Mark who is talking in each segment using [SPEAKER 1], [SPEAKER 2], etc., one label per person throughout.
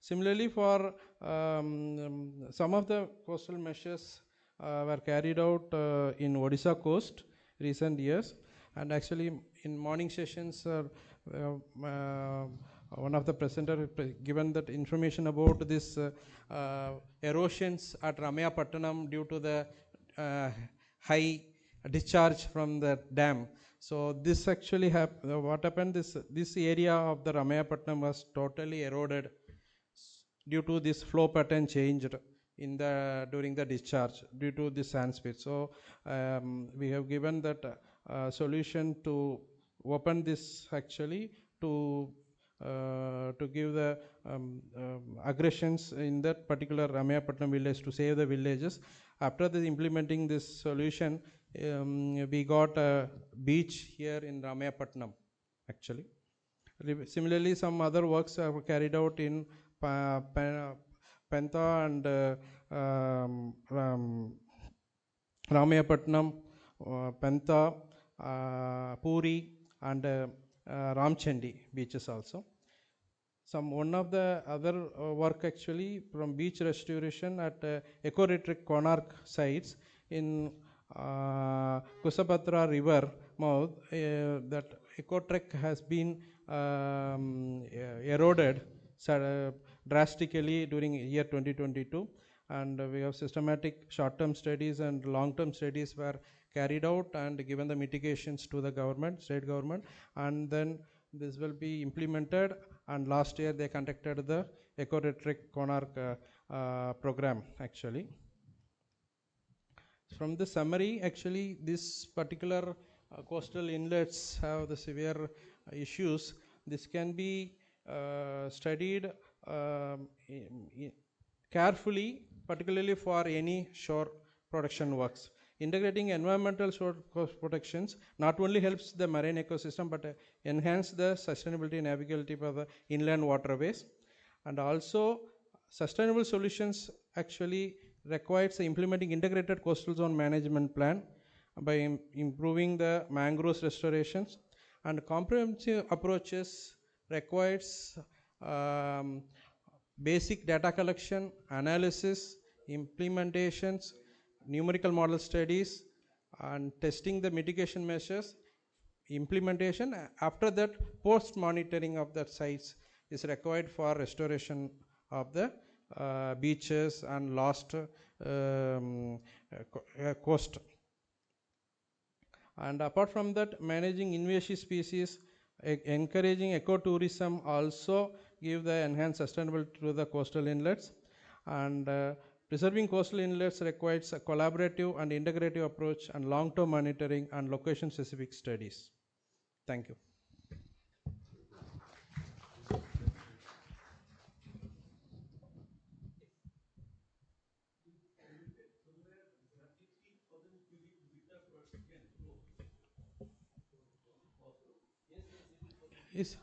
[SPEAKER 1] Similarly, for some of the coastal measures were carried out in Odisha coast recent years, and actually in morning sessions, one of the presenter given that information about this erosions at Ramayapattanam due to the high discharge from the dam. So this actually what happened, this area of the Ramayapatnam was totally eroded due to this flow pattern changed in the during the discharge due to the sand speed. So we have given that solution to open this actually to give the aggressions in that particular Ramayapatnam village to save the villages. After the implementing this solution, we got a beach here in Ramayapatnam actually. Similarly, some other works are carried out in Penta and Ramayapatnam, Penta, Puri, and Ramchandi beaches also. One of the other work actually from beach restoration at eco-retreat Konark sites in Kusapatra river mouth, that ecotrek has been eroded drastically during year 2022, and we have systematic short-term studies and long-term studies were carried out and given the mitigations to the government, state government, and then this will be implemented. And last year they conducted the eco-retreat Konark program actually. From the summary, actually this particular coastal inlets have the severe issues. This can be studied carefully, particularly for any shore protection works. Integrating environmental shore coast protections not only helps the marine ecosystem but enhance the sustainability and navigability of the inland waterways. And also sustainable solutions actually requires implementing integrated coastal zone management plan by improving the mangroves restorations, and comprehensive approaches requires basic data collection, analysis, implementations, numerical model studies, and testing the mitigation measures, implementation. After that, post monitoring of the sites is required for restoration of the beaches and lost coast. And apart from that, managing invasive species, encouraging ecotourism also give the enhanced sustainability to the coastal inlets. And preserving coastal inlets requires a collaborative and integrative approach and long-term monitoring and location-specific studies. Thank you. Yes.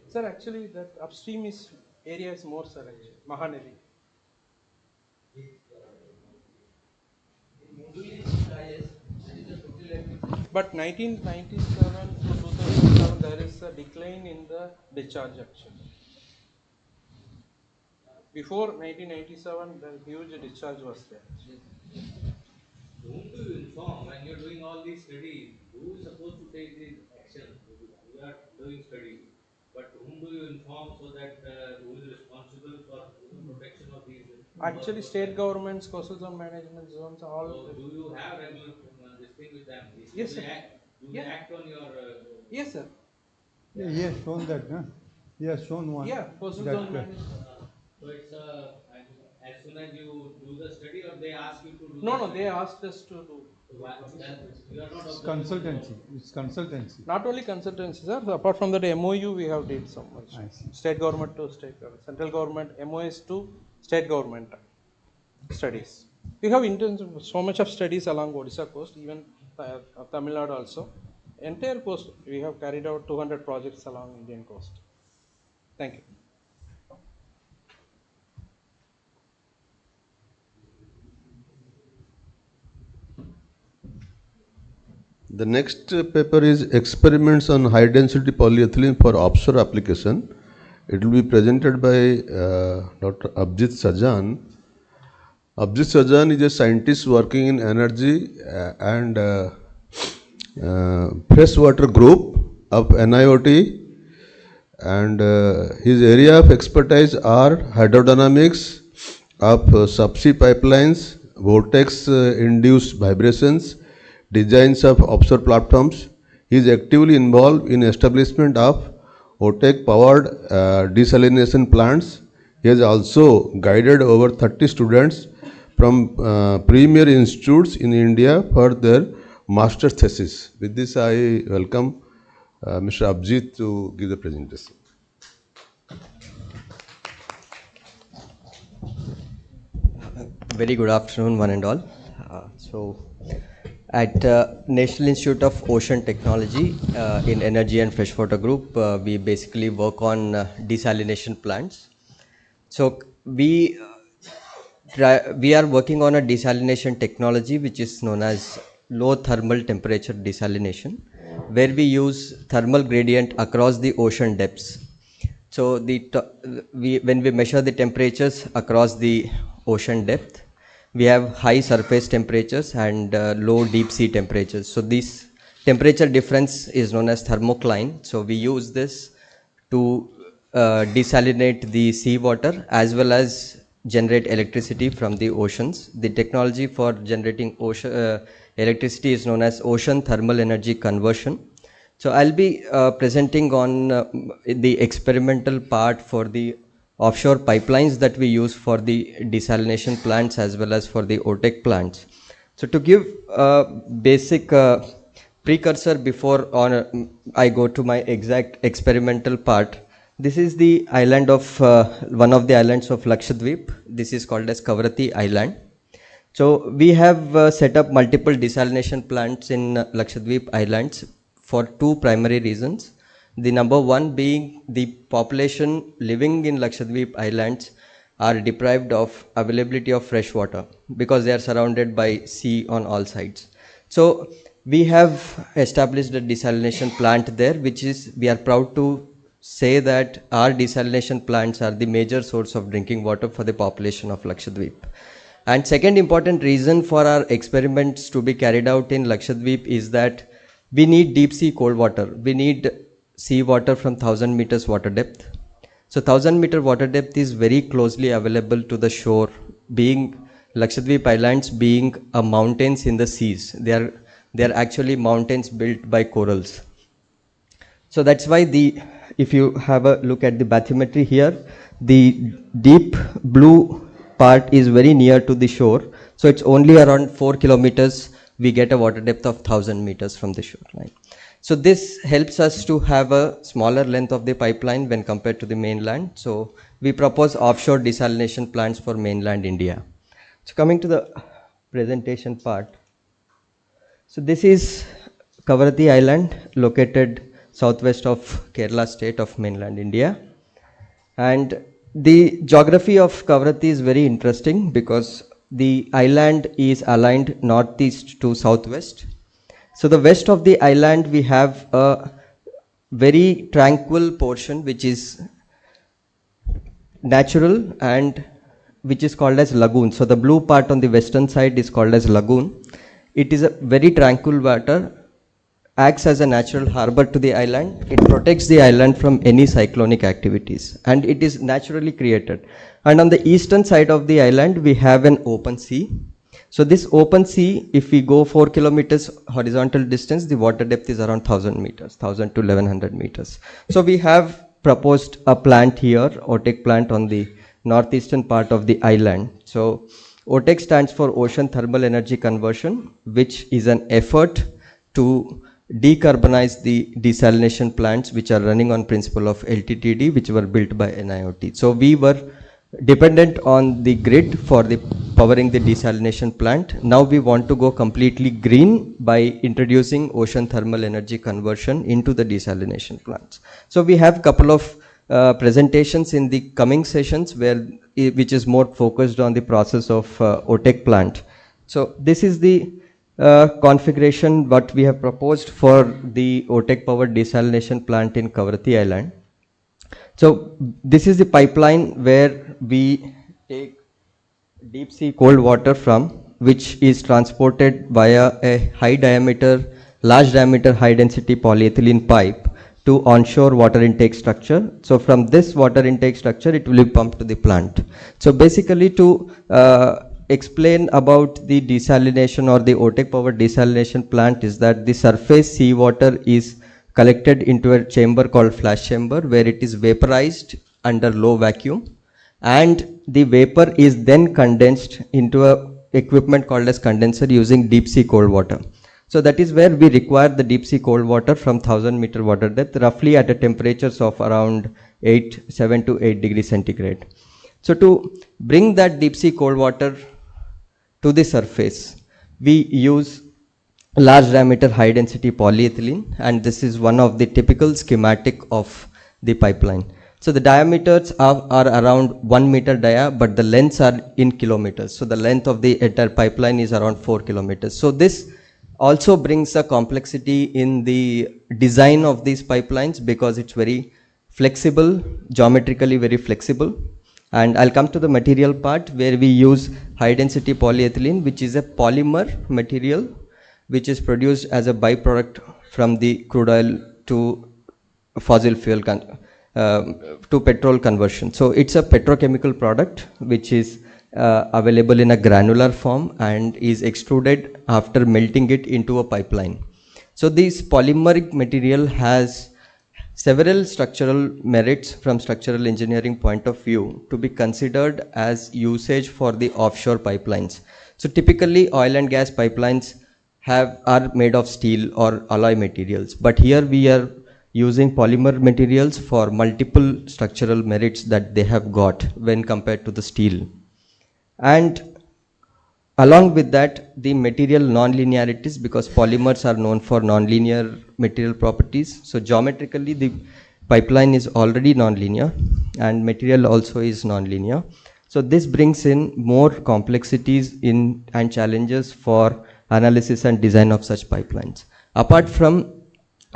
[SPEAKER 1] Sir, actually that upstream is area is more, sir, actually. Mahanadi. But 1997 to 2007 there is a decline in the discharge actually. Before 1997 the huge discharge was there.
[SPEAKER 2] Whom do you inform when you're doing all these studies? Who is supposed to take these actions? You are doing studies, but whom do you inform so that who is responsible for protection of these?
[SPEAKER 1] Actually state governments, coastal zone management zones all.
[SPEAKER 2] So do you have regular this thing with them?
[SPEAKER 1] Yes, sir.
[SPEAKER 2] Do they act on your?
[SPEAKER 1] Yes, sir.
[SPEAKER 3] Yeah, he has shown that, huh? He has shown one.
[SPEAKER 1] Yeah, coastal
[SPEAKER 3] that,
[SPEAKER 1] zone management.
[SPEAKER 2] So it's as soon as you do the study, or they ask you to do.
[SPEAKER 1] No, no, they asked us to do.
[SPEAKER 2] So you are not
[SPEAKER 3] it's
[SPEAKER 2] observing.
[SPEAKER 3] consultancy. It's consultancy.
[SPEAKER 1] Not only consultancy, sir. Apart from that MOU, we have did so much.
[SPEAKER 3] I see.
[SPEAKER 1] State government to state government, central government MOS to state government studies. We have so much of studies along Odisha coast, even Tamil Nadu also. Entire coast, we have carried out 200 projects along Indian coast. Thank you.
[SPEAKER 4] The next paper is experiments on high density polyethylene for offshore application. It will be presented by Dr. Abhijit Sajan. Abhijit Sajan is a scientist working in energy and freshwater group of NIOT, and his area of expertise are hydrodynamics of subsea pipelines, vortex induced vibrations, designs of offshore platforms. He is actively involved in establishment of OTEC powered desalination plants. He has also guided over 30 students from premier institutes in India for their master's thesis. With this, I welcome Mr. Abhijit to give the presentation.
[SPEAKER 5] Very good afternoon, one and all. At National Institute of Ocean Technology in Energy and Freshwater Group, we basically work on desalination plants. So we are working on a desalination technology which is known as low thermal temperature desalination, where we use thermal gradient across the ocean depths. So when we measure the temperatures across the ocean depth, we have high surface temperatures and low deep sea temperatures. So this temperature difference is known as thermocline. So we use this to desalinate the seawater as well as generate electricity from the oceans. The technology for generating electricity is known as ocean thermal energy conversion. So I'll be presenting on the experimental part for the offshore pipelines that we use for the desalination plants as well as for the OTEC plants. So to give a basic precursor before I go to my exact experimental part, this is the island of one of the islands of Lakshadweep. This is called as Kavaratti Island. So we have set up multiple desalination plants in Lakshadweep Islands for two primary reasons. The number one being the population living in Lakshadweep Islands are deprived of availability of fresh water because they are surrounded by sea on all sides. So we have established a desalination plant there, which is, we are proud to say that our desalination plants are the major source of drinking water for the population of Lakshadweep. And second important reason for our experiments to be carried out in Lakshadweep is that we need deep sea cold water. We need sea water from 1000 meters water depth. So 1000 meter water depth is very closely available to the shore, being Lakshadweep Islands being a mountains in the seas. They are actually mountains built by corals. So that's why if you have a look at the bathymetry here, the deep blue part is very near to the shore. So it's only around 4 kilometers we get a water depth of 1000 meters from the shoreline. So this helps us to have a smaller length of the pipeline when compared to the mainland. So we propose offshore desalination plants for mainland India. So coming to the presentation part. So this is Kavaratti Island, located southwest of Kerala state of mainland India. And the geography of Kavaratti is very interesting because the island is aligned northeast to southwest. So the west of the island we have a very tranquil portion which is natural and which is called as lagoon. So the blue part on the western side is called as lagoon. It is a very tranquil water, acts as a natural harbor to the island. It protects the island from any cyclonic activities and it is naturally created. And on the eastern side of the island we have an open sea. So this open sea, if we go 4 kilometers horizontal distance, the water depth is around 1000 meters, 1000 to 1100 meters. So we have proposed a plant here, OTEC plant on the northeastern part of the island. So OTEC stands for Ocean Thermal Energy Conversion, which is an effort to decarbonize the desalination plants which are running on principle of LTTD, which were built by NIOT. So we were dependent on the grid for the powering the desalination plant. Now we want to go completely green by introducing ocean thermal energy conversion into the desalination plants. So we have a couple of presentations in the coming sessions which is more focused on the process of OTEC plant. So this is the configuration what we have proposed for the OTEC powered desalination plant in Kavarati Island. So this is the pipeline where we take deep sea cold water from, which is transported via a large diameter, high density polyethylene pipe to onshore water intake structure. So from this water intake structure, it will be pumped to the plant. So basically to explain about the desalination or the OTEC powered desalination plant is that the surface seawater is collected into a chamber called flash chamber, where it is vaporized under low vacuum, and the vapor is then condensed into a equipment called as condenser using deep sea cold water. So that is where we require the deep sea cold water from 1000-meter water depth, roughly at a temperatures of around 7 to 8 degrees centigrade. So to bring that deep sea cold water to the surface, we use large diameter high density polyethylene, and this is one of the typical schematic of the pipeline. So the diameters are around 1 meter dia, but the lengths are in kilometers. So the length of the entire pipeline is around 4 kilometers. So this also brings a complexity in the design of these pipelines, because it's very flexible, geometrically very flexible. And I'll come to the material part, where we use high density polyethylene, which is a polymer material which is produced as a byproduct from the crude oil to fossil fuel to petrol conversion. So it's a petrochemical product which is available in a granular form and is extruded after melting it into a pipeline. So this polymeric material has several structural merits from structural engineering point of view to be considered as usage for the offshore pipelines. So typically oil and gas pipelines are made of steel or alloy materials, but here we are using polymer materials for multiple structural merits that they have got when compared to the steel. And along with that, the material non-linearities, because polymers are known for non-linear material properties. So geometrically, the pipeline is already non-linear, and material also is non-linear. So this brings in more complexities and challenges for analysis and design of such pipelines. Apart from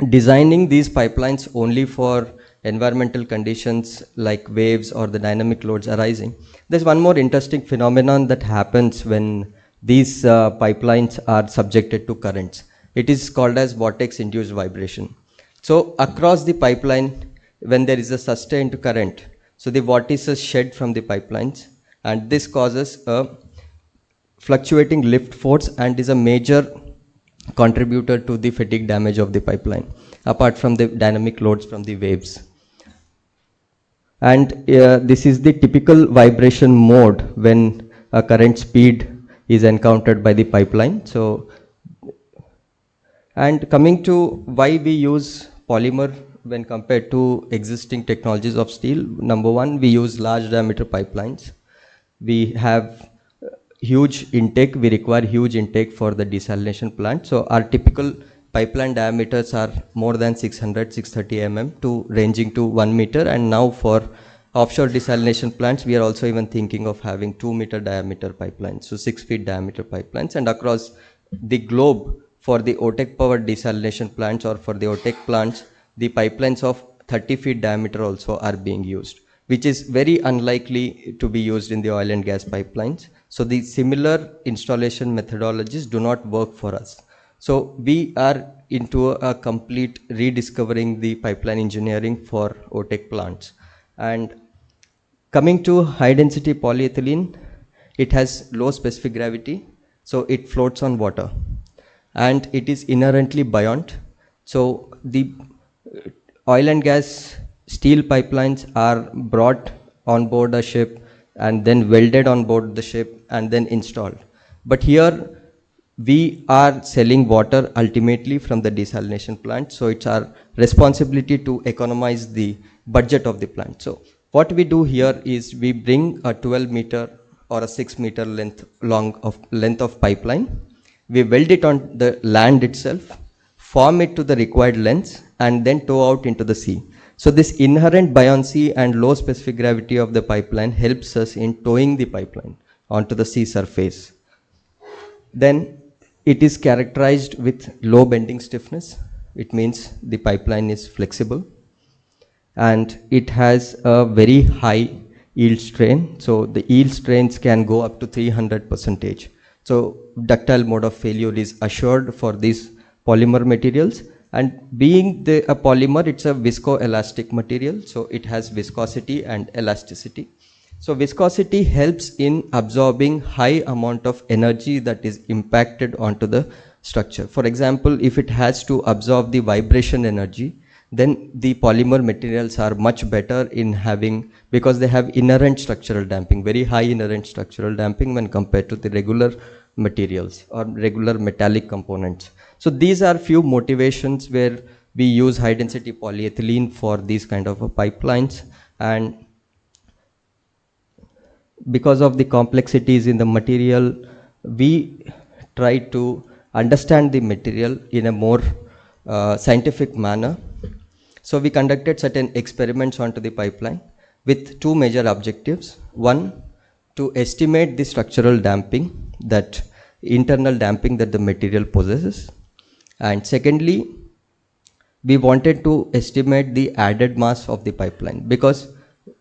[SPEAKER 5] designing these pipelines only for environmental conditions like waves or the dynamic loads arising, there's one more interesting phenomenon that happens when these pipelines are subjected to currents. It is called as vortex induced vibration. So across the pipeline, when there is a sustained current, so the vortices shed from the pipelines, and this causes a fluctuating lift force and is a major contributor to the fatigue damage of the pipeline, apart from the dynamic loads from the waves. And this is the typical vibration mode when a current speed is encountered by the pipeline. So, and coming to why we use polymer when compared to existing technologies of steel, number one, we use large diameter pipelines. We have huge intake, we require huge intake for the desalination plant. So our typical pipeline diameters are more than 630 mm to ranging to 1 meter, and now for offshore desalination plants we are also even thinking of having 2 meter diameter pipelines, so 6 feet diameter pipelines. And across the globe for the OTEC powered desalination plants or for the OTEC plants, the pipelines of 30 feet diameter also are being used, which is very unlikely to be used in the oil and gas pipelines. So the similar installation methodologies do not work for us. So we are into a complete rediscovering the pipeline engineering for OTEC plants. And coming to high density polyethylene, it has low specific gravity, so it floats on water, and it is inherently buoyant. So the oil and gas steel pipelines are brought on board a ship and then welded on board the ship and then installed. But here we are selling water ultimately from the desalination plant, so it's our responsibility to economize the budget of the plant. So what we do here is we bring a 12 meter or a 6 meter length of pipeline, we weld it on the land itself, form it to the required lengths, and then tow out into the sea. So this inherent buoyancy and low specific gravity of the pipeline helps us in towing the pipeline onto the sea surface. Then It is characterized with low bending stiffness. It means the pipeline is flexible, and it has a very high yield strain. So the yield strains can go up to 300 percentage. So ductile mode of failure is assured for these polymer materials, and being a polymer, it's a viscoelastic material, so it has viscosity and elasticity. So viscosity helps in absorbing high amount of energy that is impacted onto the structure. For example, if it has to absorb the vibration energy, then the polymer materials are much better in having, because they have inherent structural damping, very high inherent structural damping when compared to the regular materials or regular metallic components. So these are few motivations where we use high density polyethylene for these kind of pipelines. And because of the complexities in the material, we try to understand the material in a more scientific manner. So we conducted certain experiments onto the pipeline with two major objectives. One, to estimate the structural damping, that internal damping that the material possesses. And secondly, we wanted to estimate the added mass of the pipeline, because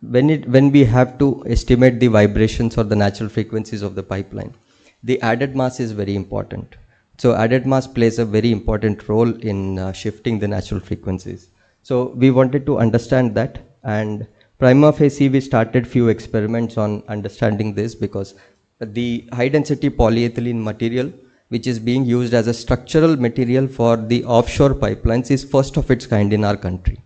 [SPEAKER 5] when we have to estimate the vibrations or the natural frequencies of the pipeline, the added mass is very important. So added mass plays a very important role in shifting the natural frequencies. So we wanted to understand that, and prima facie we started few experiments on understanding this, because the high density polyethylene material, which is being used as a structural material for the offshore pipelines, is first of its kind in our country.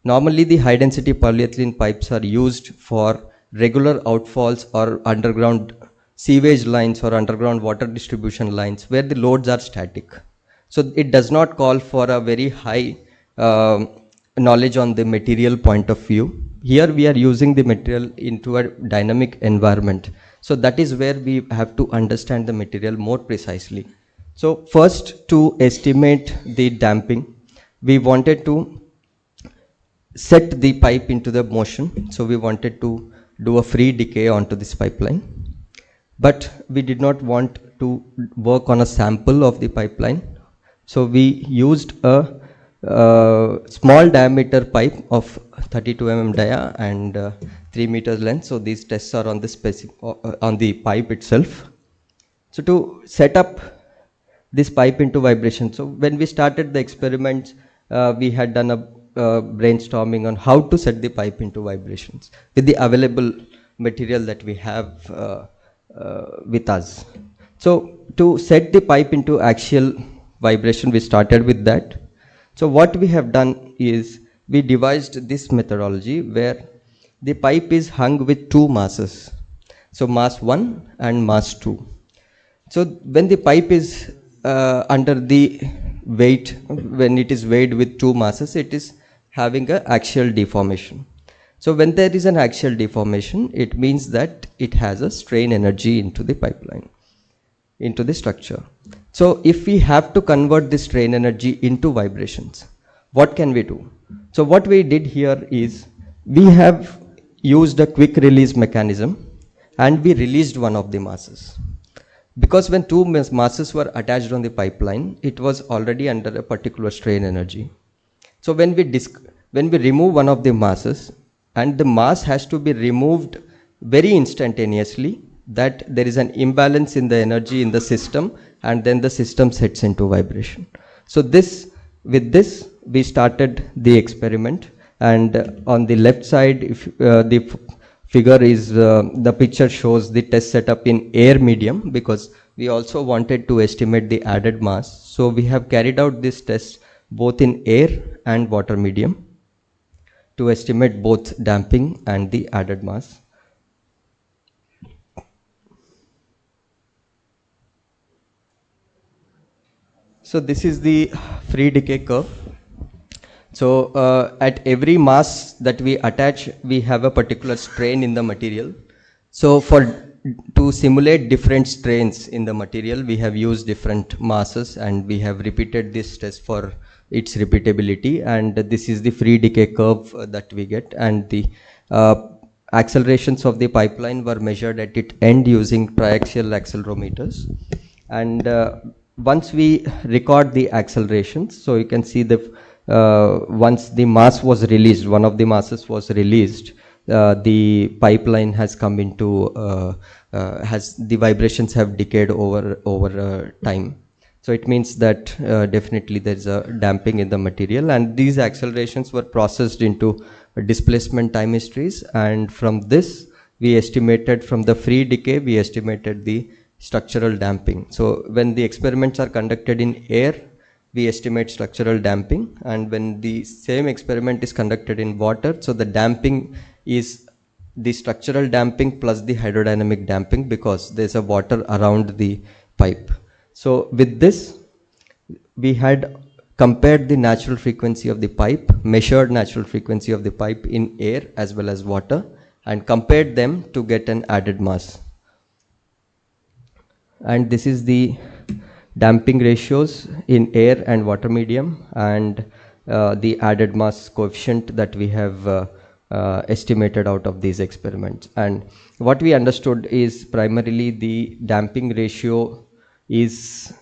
[SPEAKER 5] Normally the high density polyethylene pipes are used for regular outfalls or underground sewage lines or underground water distribution lines where the loads are static. So it does not call for a very high knowledge on the material point of view. Here we are using the material into a dynamic environment. So that is where we have to understand the material more precisely. So first, to estimate the damping, we wanted to set the pipe into the motion. So we wanted to do a free decay onto this pipeline, but we did not want to work on a sample of the pipeline. So we used a small diameter pipe of 32 mm dia and 3 meters length. So these tests are on the on the pipe itself. So to set up this pipe into vibration, so when we started the experiments, we had done a brainstorming on how to set the pipe into vibrations with the available material that we have with us. So to set the pipe into axial vibration, we started with that. So what we have done is we devised this methodology where the pipe is hung with two masses. So mass 1 and mass 2. So when the pipe is under the weight, when it is weighed with two masses, it is having an axial deformation. So when there is an axial deformation, it means that it has a strain energy into the pipeline, into the structure. So if we have to convert this strain energy into vibrations, what can we do? So what we did here is we have used a quick release mechanism, and we released one of the masses. Because when two masses were attached on the pipeline, it was already under a particular strain energy. So when we remove one of the masses, and the mass has to be removed very instantaneously, that there is an imbalance in the energy in the system, and then the system sets into vibration. So with this we started the experiment, and on the left side, if the figure is the picture shows the test setup in air medium, because we also wanted to estimate the added mass. So we have carried out this test both in air and water medium to estimate both damping and the added mass. So this is the free decay curve. So at every mass that we attach, we have a particular strain in the material. So to simulate different strains in the material, we have used different masses, and we have repeated this test for its repeatability. And this is the free decay curve that we get, and the accelerations of the pipeline were measured at its end using triaxial accelerometers. And once we record the accelerations, so you can see the once the mass was released, one of the masses was released, the pipeline has come into has the vibrations have decayed over time. So it means that definitely there is a damping in the material, and these accelerations were processed into displacement time histories, and from this we estimated, from the free decay we estimated the structural damping. So when the experiments are conducted in air, we estimate structural damping, and when the same experiment is conducted in water, so the damping is the structural damping plus the hydrodynamic damping, because there's a water around the pipe. So with this, we had compared the natural frequency of the pipe, measured natural frequency of the pipe in air as well as water, and compared them to get an added mass. And this is the damping ratios in air and water medium, and the added mass coefficient that we have estimated out of these experiments. And what we understood is primarily the damping ratio is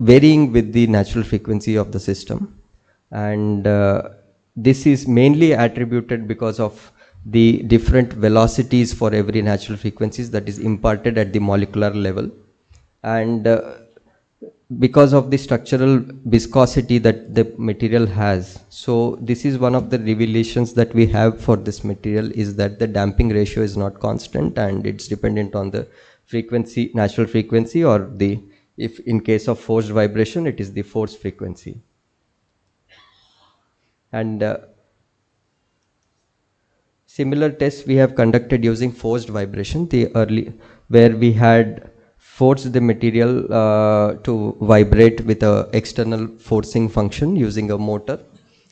[SPEAKER 5] varying with the natural frequency of the system, and this is mainly attributed because of the different velocities for every natural frequencies that is imparted at the molecular level, and because of the structural viscosity that the material has. So this is one of the revelations that we have for this material, is that the damping ratio is not constant, and it's dependent on the frequency, natural frequency, or the, if in case of forced vibration, it is the force frequency. And similar tests we have conducted using forced vibration, where we had forced the material to vibrate with a external forcing function using a motor,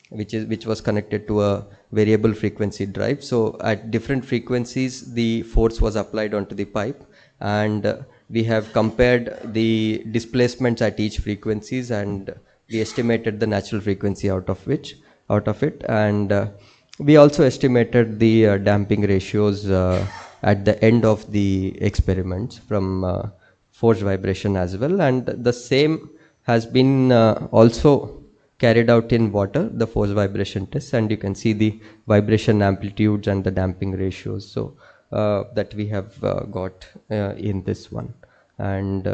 [SPEAKER 5] which was connected to a variable frequency drive. So at different frequencies, the force was applied onto the pipe, and we have compared the displacements at each frequencies, and we estimated the natural frequency out of it, and we also estimated the damping ratios at the end of the experiments from forced vibration as well, and the same has been also carried out in water, the forced vibration test, and you can see the vibration amplitudes and the damping ratios, so that we have got in this one. And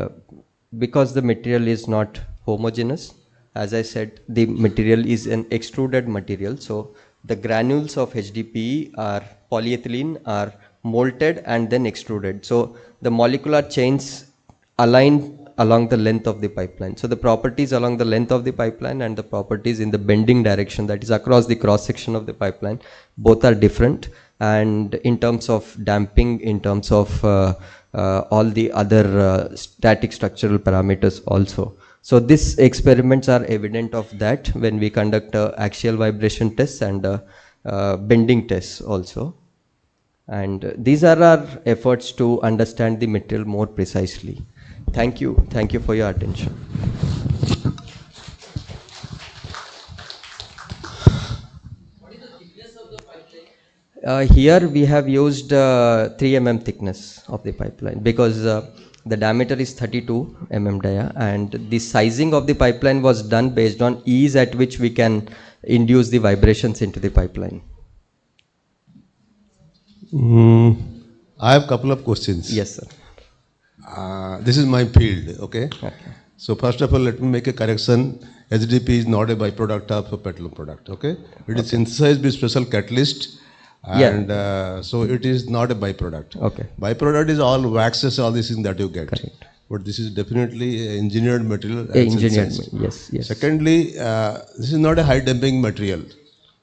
[SPEAKER 5] because the material is not homogeneous, as I said, the material is an extruded material, so the granules of HDPE are polyethylene are molted and then extruded, so the molecular chains align along the length of the pipeline. So the properties along the length of the pipeline and the properties in the bending direction, that is across the cross section of the pipeline, both are different, and in terms of damping, in terms of all the other static structural parameters also. So these experiments are evident of that when we conduct axial vibration tests and bending tests also. And these are our efforts to understand the material more precisely. Thank you for your attention. Here we have used 3 mm thickness of the pipeline, because the diameter is 32 mm dia, and the sizing of the pipeline was done based on ease at which we can induce the vibrations into the pipeline.
[SPEAKER 4] I have a couple of questions.
[SPEAKER 5] Yes, sir.
[SPEAKER 4] This is my field, okay? So first of all, let me make a correction. HDP is not a byproduct of a petroleum product, okay? It is synthesized with special catalyst, and so it is not a byproduct.
[SPEAKER 5] Okay.
[SPEAKER 4] Byproduct is all waxes, all these things that you get.
[SPEAKER 5] Correct.
[SPEAKER 4] But this is definitely engineered material.
[SPEAKER 5] Engineered,
[SPEAKER 4] synthesized.
[SPEAKER 5] yes.
[SPEAKER 4] Secondly, this is not a high damping material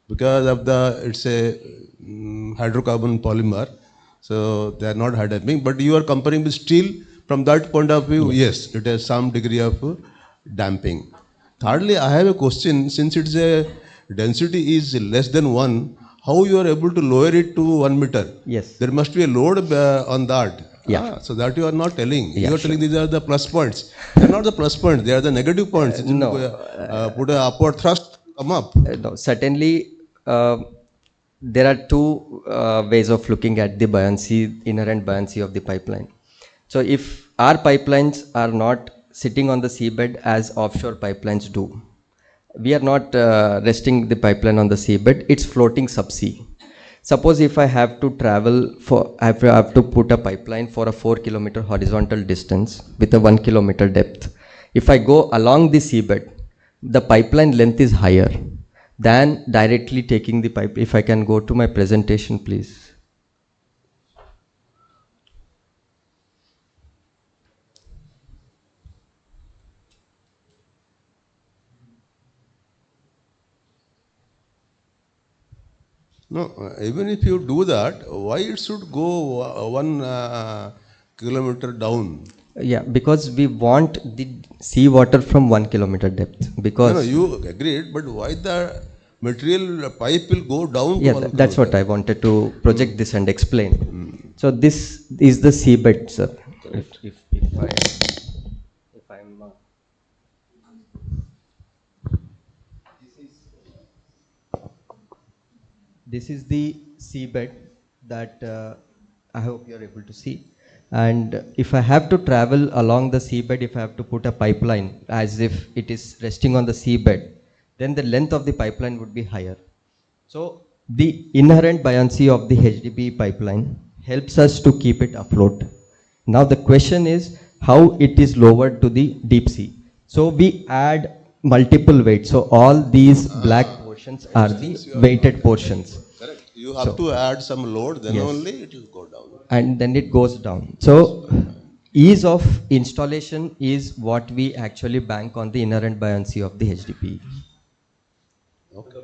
[SPEAKER 4] because of it's a hydrocarbon polymer, so they are not high damping. But you are comparing with steel. From that point of view, yes, it has some degree of damping. Thirdly, I have a question. Since it's a density is less than 1, how you are able to lower it to 1 meter?
[SPEAKER 5] Yes.
[SPEAKER 4] There must be a load on that.
[SPEAKER 5] Yeah.
[SPEAKER 4] So that you are not telling.
[SPEAKER 5] Yeah,
[SPEAKER 4] you are telling these are the plus points. They are not the plus points. They are the negative points.
[SPEAKER 5] No.
[SPEAKER 4] Put an upward thrust, come up.
[SPEAKER 5] No, certainly there are two ways of looking at the buoyancy, inherent buoyancy of the pipeline. So if our pipelines are not sitting on the seabed as offshore pipelines do. We are not resting the pipeline on the seabed, it's floating subsea. Suppose if I have to travel for, I have to put a pipeline for a 4 kilometer horizontal distance with a 1 kilometer depth. If I go along the seabed, the pipeline length is higher than directly taking the pipe. If I can go to my presentation, please.
[SPEAKER 4] No, even if you do that, why it should go 1 kilometer down?
[SPEAKER 5] Yeah, because we want the seawater from 1 kilometer depth.
[SPEAKER 4] No,
[SPEAKER 5] Because
[SPEAKER 4] you agreed, but why the material pipe will go down to
[SPEAKER 5] yeah,
[SPEAKER 4] 1
[SPEAKER 5] that's what
[SPEAKER 4] kilometer?
[SPEAKER 5] I wanted to project this and explain. So this is the seabed, sir. If I'm this is the seabed that I hope you are able to see. And if I have to travel along the seabed, if I have to put a pipeline as if it is resting on the seabed, then the length of the pipeline would be higher. So the inherent buoyancy of the HDP pipeline helps us to keep it afloat. Now the question is how it is lowered to the deep sea. So we add multiple weights. So all these black portions are the
[SPEAKER 4] Since you are
[SPEAKER 5] weighted portions.
[SPEAKER 4] correct, you have to add some load, then
[SPEAKER 5] Yes.
[SPEAKER 4] only it will go down.
[SPEAKER 5] And then it goes down. So ease of installation is what we actually bank on the inherent buoyancy of the HDP.
[SPEAKER 4] Okay.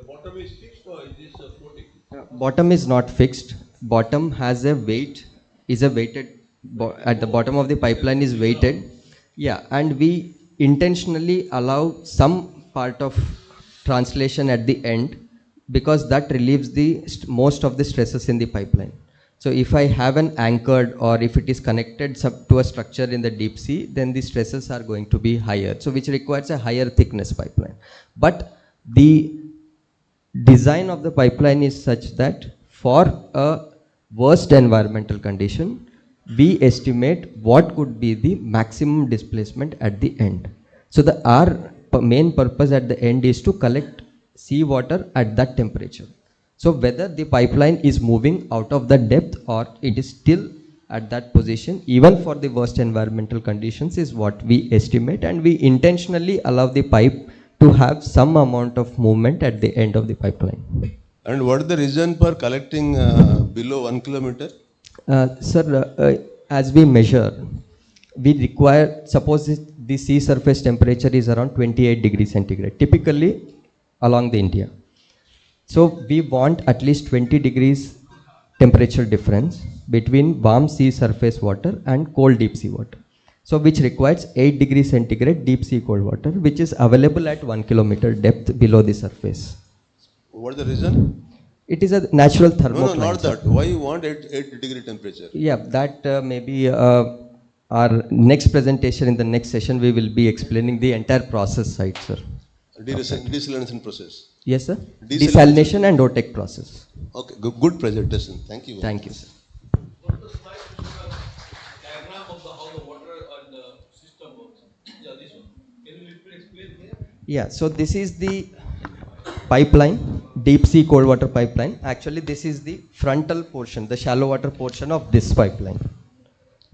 [SPEAKER 5] Bottom is not fixed. Bottom has a weight, is a weighted, at the bottom of the pipeline is weighted. Yeah, and we intentionally allow some part of translation at the end because that relieves the most of the stresses in the pipeline. So if I have an anchored or if it is connected to a structure in the deep sea, then the stresses are going to be higher. So which requires a higher thickness pipeline. But the design of the pipeline is such that for a worst environmental condition, we estimate what could be the maximum displacement at the end. So the our main purpose at the end is to collect seawater at that temperature. So whether the pipeline is moving out of the depth or it is still at that position, even for the worst environmental conditions, is what we estimate, and we intentionally allow the pipe to have some amount of movement at the end of the pipeline.
[SPEAKER 4] And what is the reason for collecting below 1 kilometer?
[SPEAKER 5] Sir, as we measure, we require, suppose the sea surface temperature is around 28 degrees centigrade, typically along the India. So we want at least 20 degrees temperature difference between warm sea surface water and cold deep sea water. So which requires 8 degrees centigrade deep sea cold water, which is available at 1 kilometer depth below the surface.
[SPEAKER 4] What is the reason?
[SPEAKER 5] It is a natural
[SPEAKER 4] No,
[SPEAKER 5] thermocline.
[SPEAKER 4] not that. Why you want 8 degree temperature?
[SPEAKER 5] Yeah, that maybe our next presentation in the next session we will be explaining the entire process side, sir.
[SPEAKER 4] Desalination process.
[SPEAKER 5] Yes, sir.
[SPEAKER 4] Desalination.
[SPEAKER 5] Desalination and OTEC process.
[SPEAKER 4] Okay, good presentation. Thank you.
[SPEAKER 5] Thank you, sir.
[SPEAKER 2] Diagram of how the water and the system works. Yeah, this one. Can you little explain here?
[SPEAKER 5] Yeah, so this is the pipeline, deep sea cold water pipeline. Actually, this is the frontal portion, the shallow water portion of this pipeline.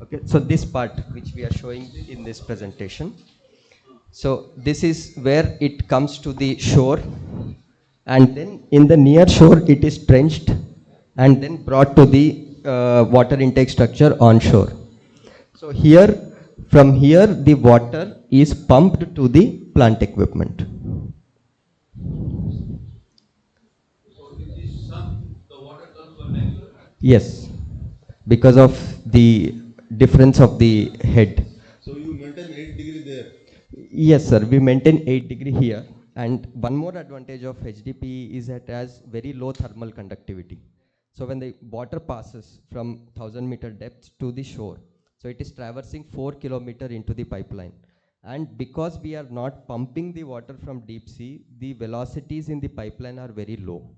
[SPEAKER 5] Okay, so this part which we are showing in this presentation. So this is where it comes to the shore, and then in the near shore it is trenched and then brought to the water intake structure on shore. So here, from here the water is pumped to the plant equipment.
[SPEAKER 2] So in this sum, the water comes to natural.
[SPEAKER 5] Yes, because of the difference of the head.
[SPEAKER 4] So you maintain 8 degree there.
[SPEAKER 5] Yes, sir. We maintain 8 degree here. And one more advantage of HDPE is that it has very low thermal conductivity. So when the water passes from 1000-meter depth to the shore, so it is traversing 4 kilometer into the pipeline. And because we are not pumping the water from deep sea, the velocities in the pipeline are very low.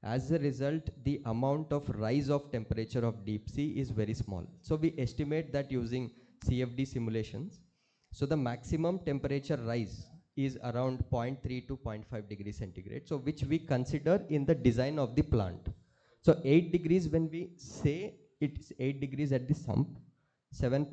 [SPEAKER 5] As a result, the amount of rise of temperature of deep sea is very small. So we estimate that using CFD simulations, So the maximum temperature rise is around 0.3 to 0.5 degrees centigrade, so which we consider in the design of the plant. So 8 degrees, when we say it is 8 degrees at the sump, 7.